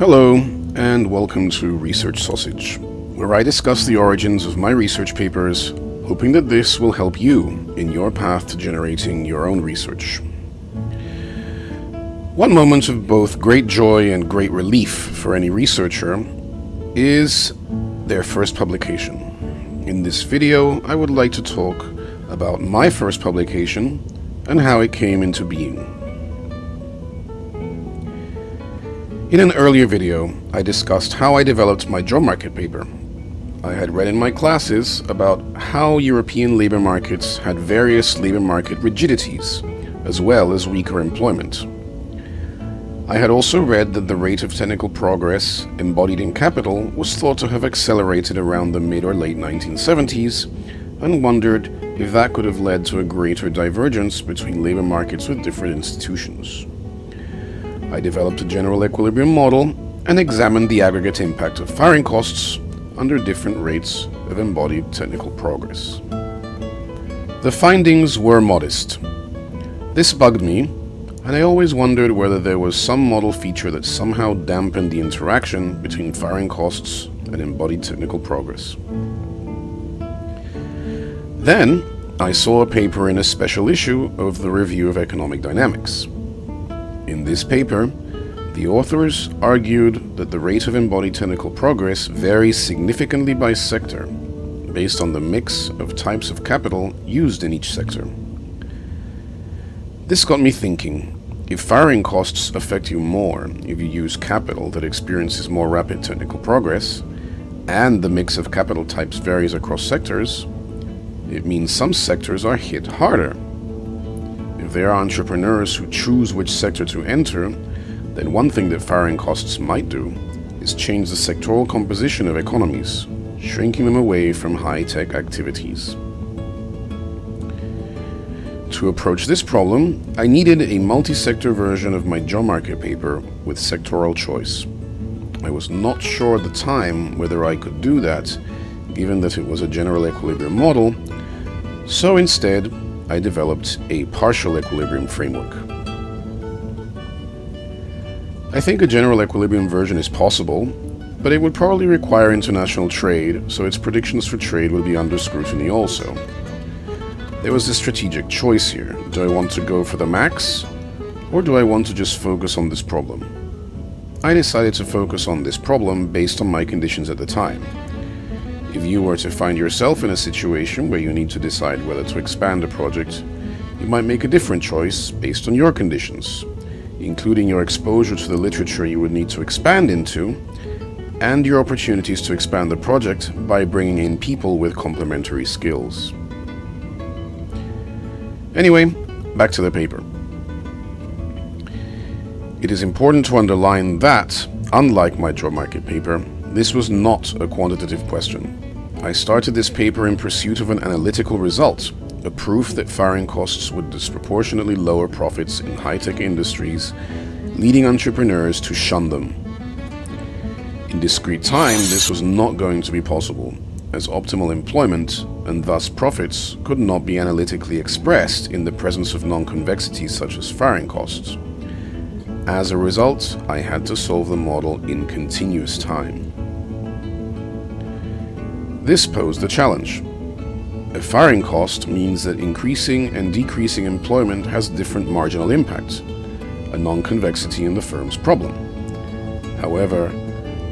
Hello, and welcome to Research Sausage, where I discuss the origins of my research papers, hoping that this will help you in your path to generating your own research. One moment of both great joy and great relief for any researcher is their first publication. In this video, I would like to talk about my first publication and how it came into being. In an earlier video, I discussed how I developed my job market paper. I had read in my classes about how European labor markets had various labor market rigidities, as well as weaker employment. I had also read that the rate of technical progress embodied in capital was thought to have accelerated around the mid or late 1970s, and wondered if that could have led to a greater divergence between labor markets with different institutions. I developed a general equilibrium model and examined the aggregate impact of firing costs under different rates of embodied technical progress. The findings were modest. This bugged me, and I always wondered whether there was some model feature that somehow dampened the interaction between firing costs and embodied technical progress. Then, I saw a paper in a special issue of the Review of Economic Dynamics. In this paper, the authors argued that the rate of embodied technical progress varies significantly by sector, based on the mix of types of capital used in each sector. This got me thinking, if firing costs affect you more if you use capital that experiences more rapid technical progress, and the mix of capital types varies across sectors, it means some sectors are hit harder. If there are entrepreneurs who choose which sector to enter, then one thing that firing costs might do is change the sectoral composition of economies, shrinking them away from high-tech activities. To approach this problem, I needed a multi-sector version of my job market paper with sectoral choice. I was not sure at the time whether I could do that, given that it was a general equilibrium model, so instead, I developed a partial equilibrium framework. I think a general equilibrium version is possible, but it would probably require international trade, so its predictions for trade would be under scrutiny also. There was a strategic choice here. Do I want to go for the max, or do I want to just focus on this problem? I decided to focus on this problem based on my conditions at the time. If you were to find yourself in a situation where you need to decide whether to expand a project, you might make a different choice based on your conditions, including your exposure to the literature you would need to expand into, and your opportunities to expand the project by bringing in people with complementary skills. Anyway, back to the paper. It is important to underline that, unlike my job market paper, this was not a quantitative question. I started this paper in pursuit of an analytical result, a proof that firing costs would disproportionately lower profits in high-tech industries, leading entrepreneurs to shun them. In discrete time, this was not going to be possible, as optimal employment, and thus profits, could not be analytically expressed in the presence of non-convexities such as firing costs. As a result, I had to solve the model in continuous time. This posed a challenge. A firing cost means that increasing and decreasing employment has different marginal impact, a non-convexity in the firm's problem. However,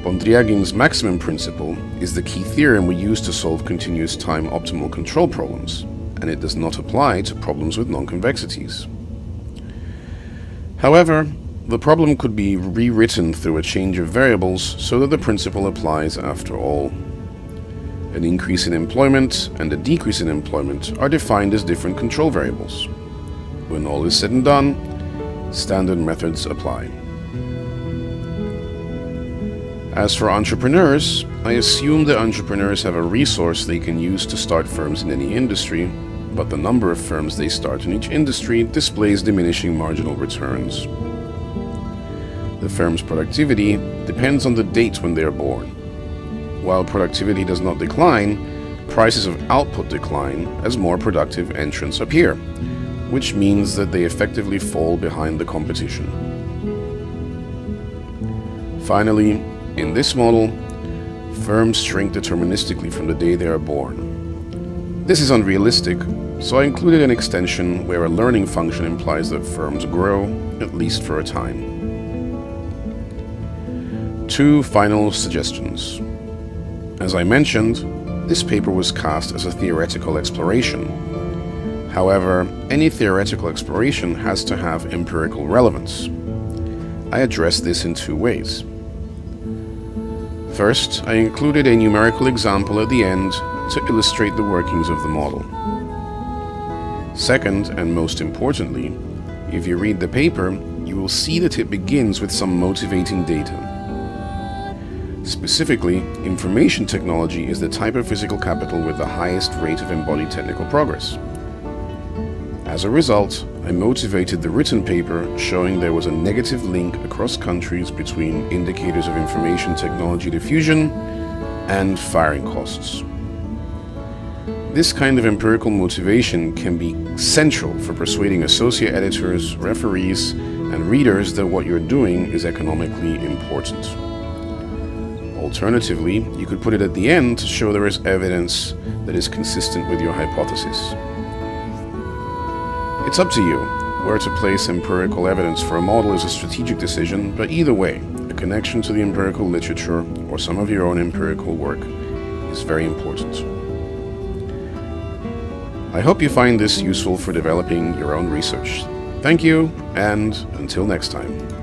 Pondriagin's maximum principle is the key theorem we use to solve continuous time optimal control problems, and it does not apply to problems with non-convexities. However, the problem could be rewritten through a change of variables so that the principle applies after all. An increase in employment and a decrease in employment are defined as different control variables. When all is said and done, standard methods apply. As for entrepreneurs, I assume that entrepreneurs have a resource they can use to start firms in any industry, but the number of firms they start in each industry displays diminishing marginal returns. The firm's productivity depends on the date when they are born. While productivity does not decline, prices of output decline as more productive entrants appear, which means that they effectively fall behind the competition. Finally, in this model, firms shrink deterministically from the day they are born. This is unrealistic, so I included an extension where a learning function implies that firms grow, at least for a time. 2 final suggestions. As I mentioned, this paper was cast as a theoretical exploration. However, any theoretical exploration has to have empirical relevance. I address this in 2 ways. First, I included a numerical example at the end to illustrate the workings of the model. Second, and most importantly, if you read the paper, you will see that it begins with some motivating data. Specifically, information technology is the type of physical capital with the highest rate of embodied technical progress. As a result, I motivated the written paper showing there was a negative link across countries between indicators of information technology diffusion and firing costs. This kind of empirical motivation can be central for persuading associate editors, referees, and readers that what you're doing is economically important. Alternatively, you could put it at the end to show there is evidence that is consistent with your hypothesis. It's up to you. Where to place empirical evidence for a model is a strategic decision, but either way, a connection to the empirical literature or some of your own empirical work is very important. I hope you find this useful for developing your own research. Thank you, and until next time.